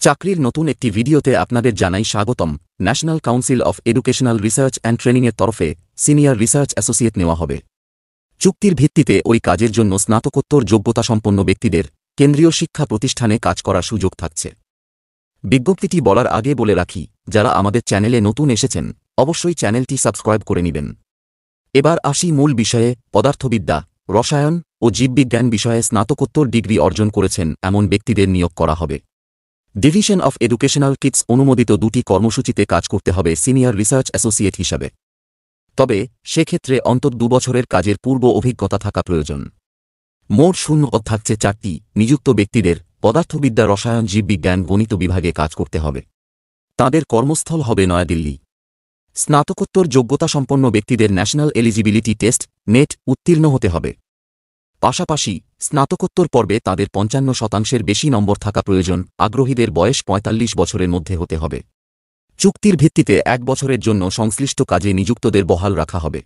চাকরির নতুন একটি ভিডিওতে আপনাদের জানাই স্বাগতম। National council of educational research and ট্রেনিংয়ের তরফে সিনিয়র রিসার্চ অ্যাসোসিয়েট নেওয়া হবে। চুক্তির ভিত্তিতে ওই কাজের জন্য স্নাতকোত্তর যোগ্যতাসম্পন্ন ব্যক্তিদের কেন্দ্রীয় শিক্ষা প্রতিষ্ঠানে কাজ করার সুযোগ থাকছে। বিজ্ঞপ্তিটি বলার আগে বলে রাখি, যারা আমাদের চ্যানেলে নতুন এসেছেন অবশ্যই চ্যানেলটি সাবস্ক্রাইব করে নেবেন। এবার আসি মূল বিষয়ে। পদার্থবিদ্যা, রসায়ন ও জীববিজ্ঞান বিষয়ে স্নাতকোত্তর ডিগ্রি অর্জন করেছেন এমন ব্যক্তিদের নিয়োগ করা হবে। ডিভিশন অফ এডুকেশনাল কিটস অনুমোদিত দুটি কর্মসূচিতে কাজ করতে হবে সিনিয়র রিসার্চ অ্যাসোসিয়েট হিসাবে। তবে সেক্ষেত্রে অন্তত 2 বছরের কাজের পূর্ব অভিজ্ঞতা থাকা প্রয়োজন। মোট শূন্য পদ থাকছে 4টি। নিযুক্ত ব্যক্তিদের পদার্থবিদ্যা, রসায়ন, জীববিজ্ঞান, গণিত বিভাগে কাজ করতে হবে। তাঁদের কর্মস্থল হবে নয়াদিল্লি। স্নাতকোত্তর যোগ্যতাসম্পন্ন ব্যক্তিদের ন্যাশনাল এলিজিবিলিটি টেস্ট নেট উত্তীর্ণ হতে হবে। পাশাপাশি স্নাতকোত্তর পর্বে তাঁদের 55% বেশি নম্বর থাকা প্রয়োজন। আগ্রহীদের বয়স 45 বছরের মধ্যে হতে হবে। চুক্তির ভিত্তিতে 1 বছরের জন্য সংশ্লিষ্ট কাজে নিযুক্তদের বহাল রাখা হবে।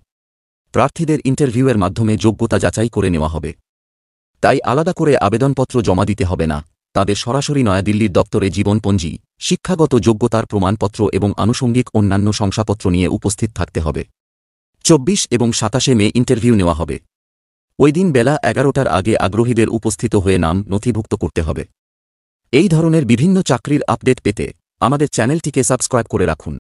প্রার্থীদের ইন্টারভিউয়ের মাধ্যমে যোগ্যতা যাচাই করে নেওয়া হবে। তাই আলাদা করে আবেদনপত্র জমা দিতে হবে না। তাদের সরাসরি নয়াদিল্লির দপ্তরে জীবনপঞ্জি, শিক্ষাগত যোগ্যতার প্রমাণপত্র এবং আনুষঙ্গিক অন্যান্য শংসাপত্র নিয়ে উপস্থিত থাকতে হবে। 24 এবং 27 মে ইন্টারভিউ নেওয়া হবে। ওই দিন বেলা 11টার আগে আগ্রহীদের উপস্থিত হয়ে নাম নথিভুক্ত করতে হবে। এই ধরনের বিভিন্ন চাকরির আপডেট পেতে আমাদের চ্যানেলটিকে সাবস্ক্রাইব করে রাখুন।